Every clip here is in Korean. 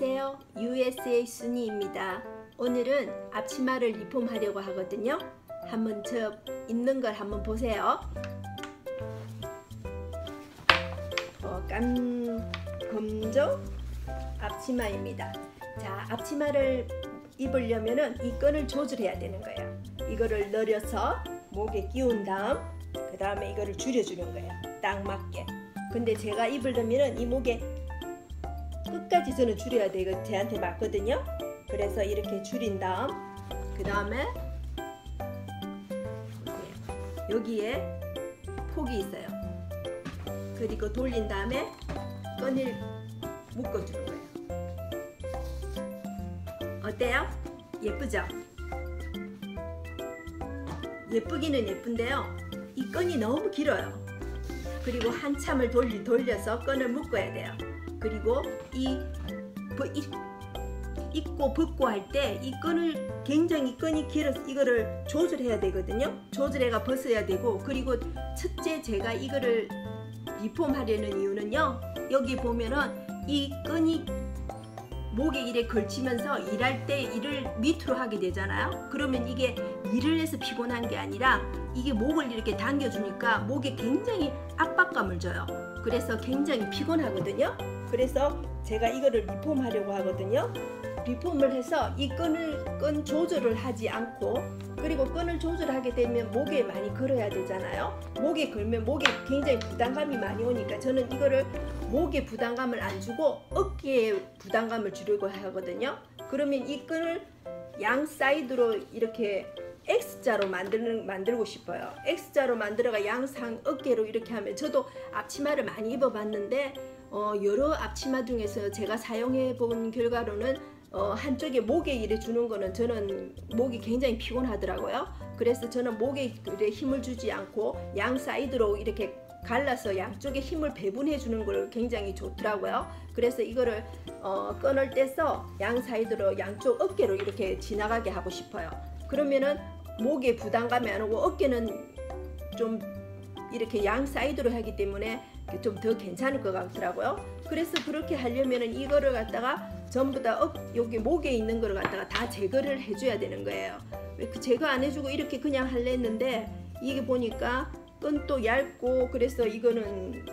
안녕하세요. USA 순이입니다. 오늘은 앞치마를 리폼하려고 하거든요. 한번 저 입는 걸 한번 보세요. 검정 앞치마입니다. 자, 앞치마를 입으려면은 이 끈을 조절해야 되는 거예요. 이거를 늘려서 목에 끼운 다음 그 다음에 이거를 줄여주는 거예요. 딱 맞게. 근데 제가 입으려면은 이 목에 끝까지 저는 줄여야 되고 제한테 맞거든요. 그래서 이렇게 줄인 다음 그 다음에 여기에 폭이 있어요. 그리고 돌린 다음에 끈을 묶어주는 거예요. 어때요? 예쁘죠? 예쁘기는 예쁜데요. 이 끈이 너무 길어요. 그리고 한참을 돌려서 끈을 묶어야 돼요. 그리고 입고 벗고 할 때 이 끈을 굉장히 끈이 길어서 이거를 조절해야 되거든요. 조절해가 벗어야 되고, 그리고 첫째 제가 이거를 리폼하려는 이유는요. 여기 보면은 이 끈이 목에 이래 걸치면서 일할 때 일을 밑으로 하게 되잖아요. 그러면 이게 일을 해서 피곤한 게 아니라 이게 목을 이렇게 당겨주니까 목에 굉장히 압박감을 줘요. 그래서 굉장히 피곤하거든요. 그래서 제가 이거를 리폼하려고 하거든요. 리폼을 해서 이 끈 조절을 하지 않고, 그리고 끈을 조절하게 되면 목에 많이 걸어야 되잖아요. 목에 걸면 목에 굉장히 부담감이 많이 오니까 저는 이거를 목에 부담감을 안 주고 어깨에 부담감을 주려고 하거든요. 그러면 이 끈을 양 사이드로 이렇게 X자로 만들고 싶어요. X자로 만들어가 양상 어깨로 이렇게 하면, 저도 앞치마를 많이 입어봤는데 여러 앞치마 중에서 제가 사용해 본 결과로는 한쪽에 목에 이래 주는 거는 저는 목이 굉장히 피곤하더라고요. 그래서 저는 목에 이래 힘을 주지 않고 양 사이드로 이렇게 갈라서 양쪽에 힘을 배분해 주는 걸 굉장히 좋더라고요. 그래서 이거를 끈을 떼서 양 사이드로 양쪽 어깨로 이렇게 지나가게 하고 싶어요. 그러면은 목에 부담감이 안 오고 어깨는 좀 이렇게 양 사이드로 하기 때문에 좀 더 괜찮을 것 같더라고요. 그래서 그렇게 하려면은 이거를 갖다가 전부 다 여기 목에 있는 거를 갖다가 다 제거를 해줘야 되는 거예요. 제거 안 해주고 이렇게 그냥 할랬는데 이게 보니까 끈도 얇고, 그래서 이거는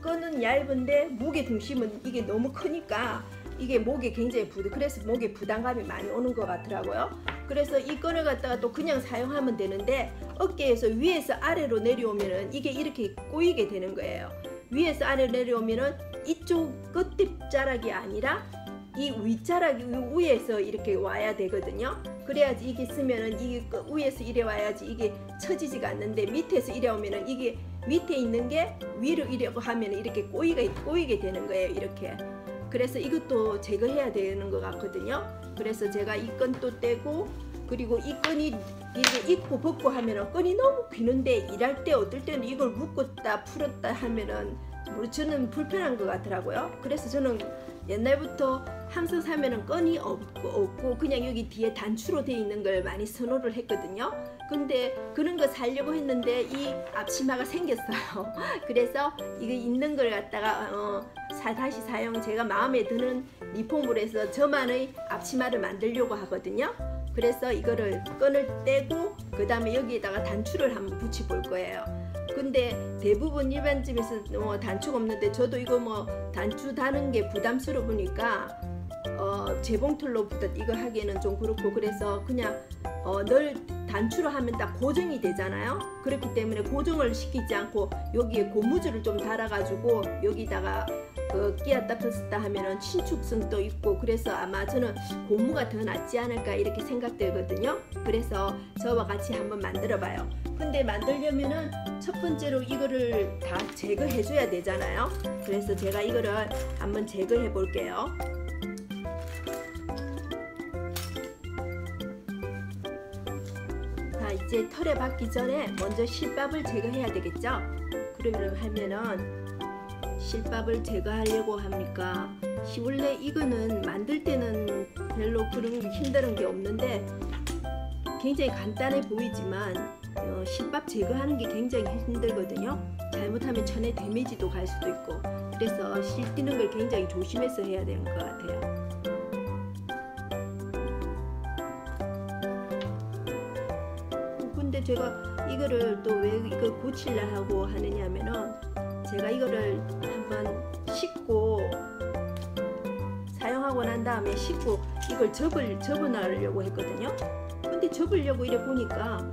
끈은 얇은데 목의 중심은 이게 너무 크니까 이게 목에 굉장히 그래서 목에 부담감이 많이 오는 것 같더라고요. 그래서 이 끈을 갖다가 또 그냥 사용하면 되는데 어깨에서 위에서 아래로 내려오면은 이게 이렇게 꼬이게 되는 거예요. 위에서 아래로 내려오면은 이쪽 끝뒷자락이 아니라 이 윗자락이 위에서 이렇게 와야 되거든요. 그래야지 이게 쓰면은 이게 위에서 이래 와야지 이게 처지지가 않는데, 밑에서 이래 오면은 이게 밑에 있는 게 위로 이래고 하면 이렇게 꼬이게 되는 거예요. 이렇게. 그래서 이것도 제거해야 되는 것 같거든요. 그래서 제가 이 끈도 떼고, 그리고 이 끈이 이렇게 입고 벗고 하면은 끈이 너무 기는데 일할 때 어떨 때는 이걸 묶었다 풀었다 하면은 저는 불편한 것 같더라고요. 그래서 저는 옛날부터 항상 사면은 끈이 없고 그냥 여기 뒤에 단추로 되어 있는 걸 많이 선호를 했거든요. 근데 그런 거 사려고 했는데 이 앞치마가 생겼어요. 그래서 이거 있는 걸 갖다가 다시 사용, 제가 마음에 드는 리폼을 해서 저만의 앞치마를 만들려고 하거든요. 그래서 이거를 끈을 떼고 그 다음에 여기에다가 단추를 한번 붙여 볼 거예요. 근데 대부분 일반 집에서 단추가 없는데 저도 이거 단추 다는 게 부담스러우니까 재봉틀로 이거 하기에는 좀 그렇고, 그래서 그냥 단추로 하면 딱 고정이 되잖아요. 그렇기 때문에 고정을 시키지 않고 여기에 고무줄을 좀 달아가지고 여기다가 끼었다 폈다 하면은 신축성도 있고, 그래서 아마 저는 고무가 더 낫지 않을까 이렇게 생각되거든요. 그래서 저와 같이 한번 만들어 봐요. 근데 만들려면은 첫 번째로 이거를 다 제거해 줘야 되잖아요. 그래서 제가 이거를 한번 제거해 볼게요. 자, 이제 털에 박기 전에 먼저 실밥을 제거해야 되겠죠. 그러면 하면은 실밥을 제거하려고 합니까? 원래 이거는 만들 때는 별로 그런 힘든 게 없는데 굉장히 간단해 보이지만 실밥 제거하는 게 굉장히 힘들거든요. 잘못하면 천에 데미지도 갈 수도 있고, 그래서 실 뛰는 걸 굉장히 조심해서 해야 되는 것 같아요. 근데 제가 이거를 또 왜 이거 고칠라 하고 하느냐 하면은 제가 이거를 한번 씻고 사용하고 난 다음에 씻고 이걸 접어나가려고 했거든요. 근데 접으려고 이래 보니까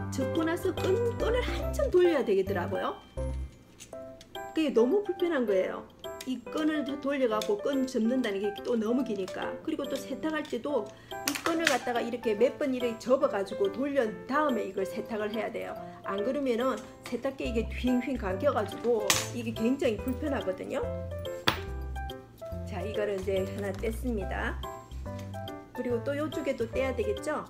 접고 나서 끈을 한참 돌려야 되겠더라고요. 그게 너무 불편한 거예요. 이 끈을 다 돌려갖고 끈 접는다는 게 또 너무 기니까. 그리고 또 세탁할 때도 이 끈을 갖다가 이렇게 몇 번 이렇게 접어가지고 돌려 다음에 이걸 세탁을 해야 돼요. 안 그러면은 세탁기에 이게 휘잉휘잉 감겨가지고 이게 굉장히 불편하거든요. 자, 이거를 이제 하나 뗐습니다. 그리고 또 이쪽에도 떼야 되겠죠?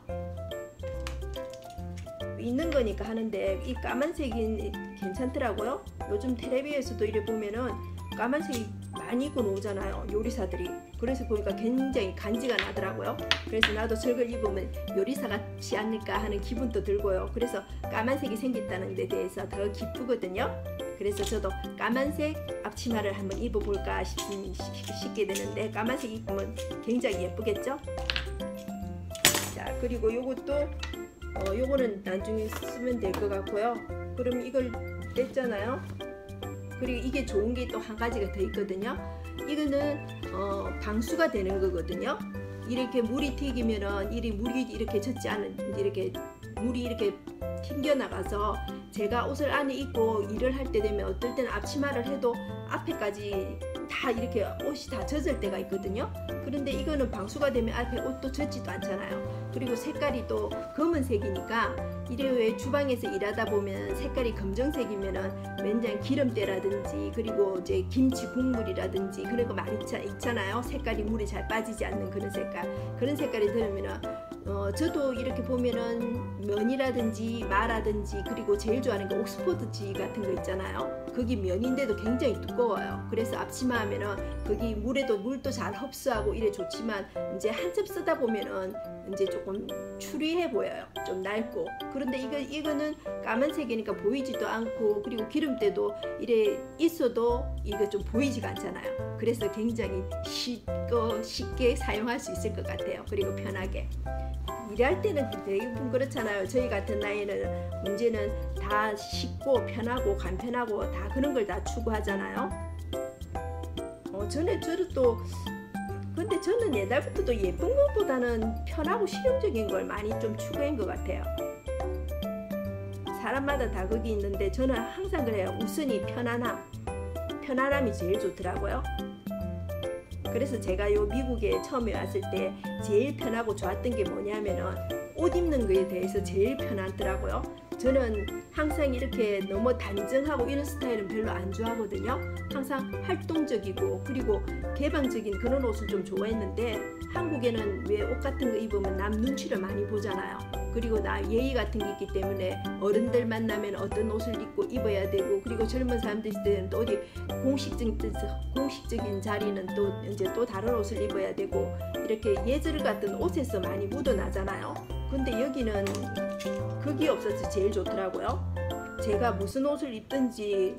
있는 거니까 하는데 이 까만색이 괜찮더라고요. 요즘 텔레비에서도 이래 보면은 까만색이 많이 입고 나오잖아요, 요리사들이. 그래서 보니까 굉장히 간지가 나더라고요. 그래서 나도 저걸 입으면 요리사 같지 않을까 하는 기분도 들고요. 그래서 까만색이 생겼다는 데 대해서 더 기쁘거든요. 그래서 저도 까만색 앞치마를 한번 입어볼까 싶게 되는데, 까만색 입으면 굉장히 예쁘겠죠? 자, 그리고 요것도 요거는 나중에 쓰면 될 것 같고요. 그럼 이걸 뗐잖아요. 그리고 이게 좋은 게 또 한 가지가 더 있거든요. 이거는 방수가 되는 거거든요. 이렇게 물이 튀기면은 물이 이렇게 젖지 않은, 이렇게 물이 이렇게 튕겨 나가서 제가 옷을 안에 입고 일을 할 때 되면 어떨 때는 앞치마를 해도 앞에까지 다 이렇게 옷이 다 젖을 때가 있거든요. 그런데 이거는 방수가 되면 앞에 옷도 젖지도 않잖아요. 그리고 색깔이 또 검은색이니까, 이래 왜 주방에서 일하다 보면 색깔이 검정색이면은 맨날 기름때라든지 그리고 이제 김치 국물이라든지 그런 거 많이 있잖아요. 색깔이 물에 잘 빠지지 않는 그런 색깔이 들으면은 저도 이렇게 보면은 면이라든지 마라든지, 그리고 제일 좋아하는 게 옥스포드지 같은 거 있잖아요. 거기 면인데도 굉장히 두꺼워요. 그래서 앞치마 하면은 거기 물도 잘 흡수하고 이래 좋지만, 이제 한참 쓰다 보면은 이제 조금 추리해 보여요. 좀 낡고. 그런데 이거는 까만색이니까 보이지도 않고, 그리고 기름때도 이래 있어도 이거 좀 보이지가 않잖아요. 그래서 굉장히 쉽게 사용할 수 있을 것 같아요. 그리고 편하게. 일할 때는 대부분 그렇잖아요. 저희 같은 나이는 문제는 다 쉽고 편하고 간편하고 다 그런 걸 다 추구하잖아요. 근데 저는 옛날부터도 예쁜 것보다는 편하고 실용적인 걸 많이 좀 추구한 것 같아요. 사람마다 다 그게 있는데 저는 항상 그래요. 우선이 편안함이 제일 좋더라고요. 그래서 제가 미국에 처음에 왔을 때 제일 편하고 좋았던 게 뭐냐면은 옷 입는 거에 대해서 제일 편하더라고요. 저는 항상 이렇게 너무 단정하고 이런 스타일은 별로 안 좋아하거든요. 항상 활동적이고 그리고 개방적인 그런 옷을 좀 좋아했는데, 한국에는 왜 옷 같은 거 입으면 남 눈치를 많이 보잖아요. 그리고 나 예의 같은 게 있기 때문에 어른들 만나면 어떤 옷을 입고 입어야 되고, 그리고 젊은 사람들 있을 때는 또 어디 공식적인 자리는 또 다른 옷을 입어야 되고, 이렇게 예절 같은 옷에서 많이 묻어나잖아요. 근데 여기는 그게 없어서 제일 좋더라고요. 제가 무슨 옷을 입든지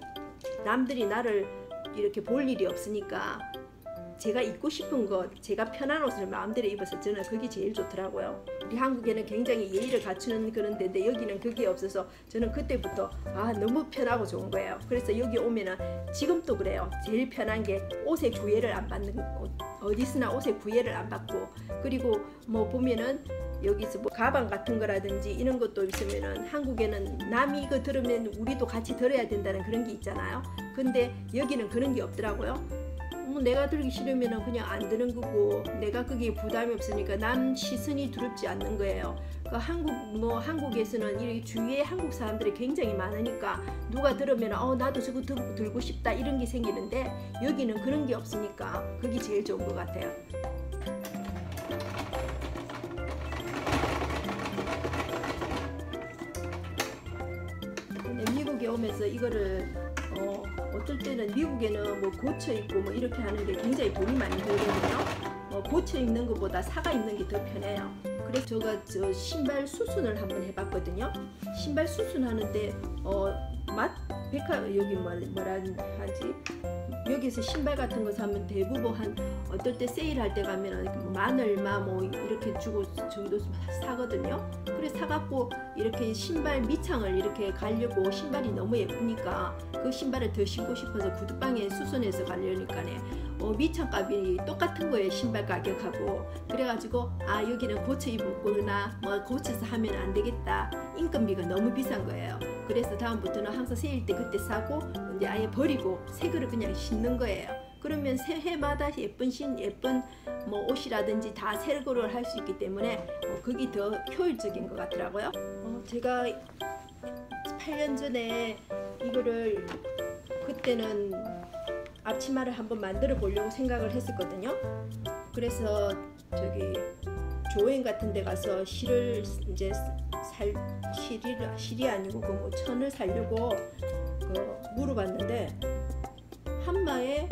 남들이 나를 이렇게 볼 일이 없으니까 제가 입고 싶은 것, 제가 편한 옷을 마음대로 입어서 저는 그게 제일 좋더라고요. 우리 한국에는 굉장히 예의를 갖추는 그런 데인데 여기는 그게 없어서 저는 그때부터 너무 편하고 좋은 거예요. 그래서 여기 오면은 지금도 그래요. 제일 편한 게 옷에 구애를 안 받는 옷. 어디서나 옷에 구애를 안 받고, 그리고 뭐 보면은 여기서 뭐 가방 같은 거라든지 이런 것도 있으면은 한국에는 남이 이거 들으면 우리도 같이 들어야 된다는 그런 게 있잖아요. 근데 여기는 그런 게 없더라고요. 내가 들기 싫으면 그냥 안 드는 거고, 내가 그게 부담이 없으니까 남 시선이 두렵지 않는 거예요. 한국에서는 이 주위에 한국 사람들이 굉장히 많으니까 누가 들으면 나도 저거 들고 싶다 이런 게 생기는데, 여기는 그런 게 없으니까 그게 제일 좋은 것 같아요. 미국에 오면서 이거를 어떨 때는 미국에는 뭐 고쳐 입고 뭐 이렇게 하는데 굉장히 돈이 많이 들거든요. 고쳐 입는 것보다 사가 입는 게 더 편해요. 그래서 제가 신발 수순을 한번 해봤거든요. 신발 수순하는데 여기 뭐라 하지? 여기서 신발 같은 거 사면 대부분 한 어떨 때 세일할 때 가면은 만 얼마 뭐 이렇게 주고 정도 사거든요. 그래 사갖고 이렇게 신발 밑창을 이렇게 가려고, 신발이 너무 예쁘니까 그 신발을 더 신고 싶어서 구두방에 수선해서 가려니까네 밑창 값이 똑같은 거예요, 신발 가격하고. 그래가지고 아 여기는 고쳐 입었구나, 뭐 고쳐서 하면 안 되겠다, 인건비가 너무 비싼 거예요. 그래서 다음부터는 항상 세일 때 그때 사고 이제 아예 버리고 새 거를 그냥 신는 거예요. 그러면 새해마다 예쁜 뭐 옷이라든지 다 새 거를 할 수 있기 때문에 그게 더 효율적인 것 같더라고요. 제가 8년 전에 이거를 그때는 앞치마를 한번 만들어 보려고 생각을 했었거든요. 그래서 저기 조행 같은 데 가서 실을 이제 실이 아니고 그 뭐 천을 사려고 물어봤는데 한마에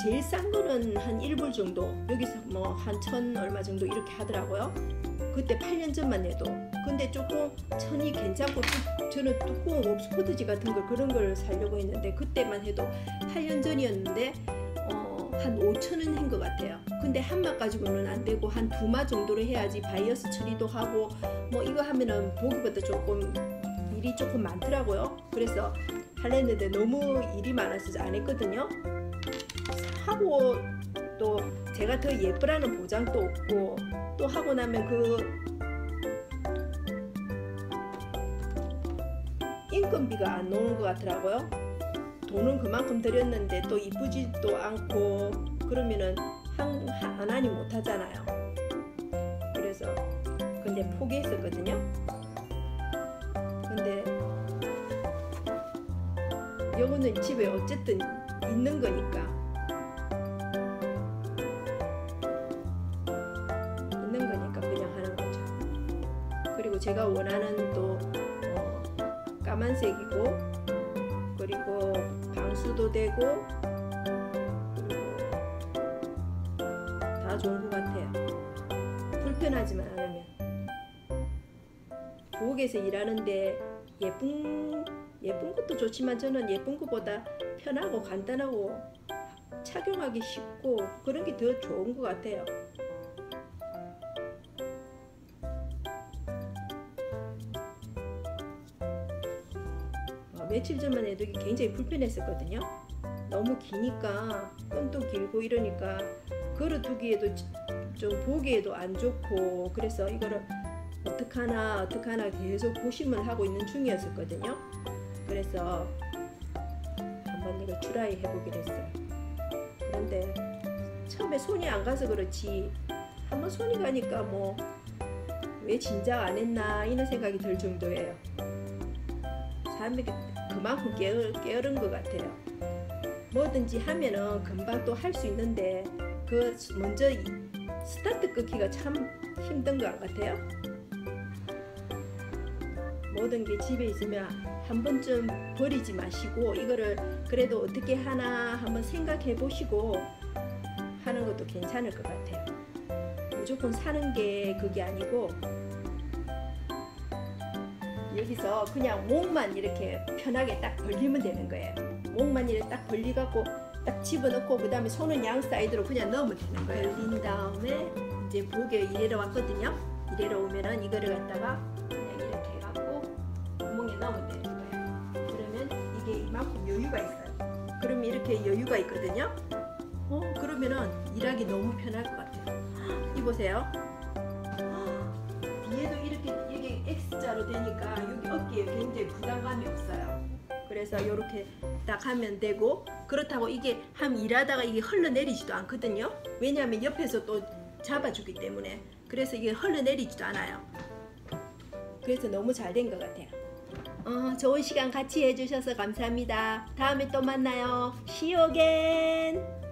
제일 싼 거는 한 1불 정도, 여기서 뭐 한 1,000 얼마 정도 이렇게 하더라고요. 그때 8년 전만 해도. 근데 조금 천이 괜찮고, 저는 두꺼운 옥스포드지 같은 걸 그런 걸 사려고 했는데 그때만 해도 8년 전이었는데 한 5,000원 한 것 같아요. 근데 한마 가지고는 안 되고 한 2마 정도로 해야지 바이어스 처리도 하고 뭐 이거 하면은 보기보다 조금 일이 조금 많더라고요. 그래서 하려는데 너무 일이 많아서 안 했거든요. 하고 또 제가 더 예쁘라는 보장도 없고, 또 하고 나면 그 인건비가 안 나오는 것 같더라고요. 돈은 그만큼 들였는데 또 이쁘지도 않고 그러면은 하나니 못 하잖아요. 그래서 근데 포기했었거든요. 근데 요거는 집에 어쨌든 있는 거니까 그냥 하는 거죠. 그리고 제가 원하는 또 까만색이고, 그리고 방수도 되고, 그리고 다 좋은 것 같아요. 불편하지만 않으면. 부엌에서 일하는데 예쁜 것도 좋지만 저는 예쁜 것보다 편하고 간단하고 착용하기 쉽고 그런 게 더 좋은 것 같아요. 며칠 전만 해도 이게 굉장히 불편했었거든요. 너무 기니까 끈도 길고 이러니까 걸어두기에도 좀 보기에도 안 좋고, 그래서 이거를 어떡하나 계속 고심을 하고 있는 중이었었거든요. 그래서 한번 이걸 트라이 해보기로 했어요. 그런데 처음에 손이 안 가서 그렇지 한번 손이 가니까 뭐 왜 진작 안 했나 이런 생각이 들 정도예요. 사람들이 그만큼 게으른 것 같아요. 뭐든지 하면은 금방 또 할 수 있는데 그 먼저 스타트 끊기가 참 힘든 것 같아요. 모든 게 집에 있으면 한 번쯤 버리지 마시고 이거를 그래도 어떻게 하나 한번 생각해 보시고 하는 것도 괜찮을 것 같아요. 무조건 사는 게 그게 아니고 여기서 그냥 목만 이렇게 편하게 딱 벌리면 되는 거예요. 목만 이렇게 딱 벌리갖고 딱 집어넣고 그 다음에 손은 양 사이드로 그냥 넣으면 되는 거예요. 벌린 다음에 이제 부엌에 이래로 왔거든요. 이래로 오면은 이거를 갖다가 그냥 이렇게 해갖고 구멍에 넣으면 되는 거예요. 그러면 이게 이만큼 여유가 있어요. 그러면 이렇게 여유가 있거든요. 그러면은 일하기 너무 편할 것 같아요. 이보세요. 뒤에도 이게 X자로 되니까 여기 어깨에 굉장히 부담감이 없어요. 그래서 이렇게 딱 하면 되고, 그렇다고 이게 일하다가 이게 흘러내리지도 않거든요. 왜냐하면 옆에서 또 잡아주기 때문에. 그래서 이게 흘러내리지도 않아요. 그래서 너무 잘 된 것 같아요. 좋은 시간 같이 해주셔서 감사합니다. 다음에 또 만나요. See you again.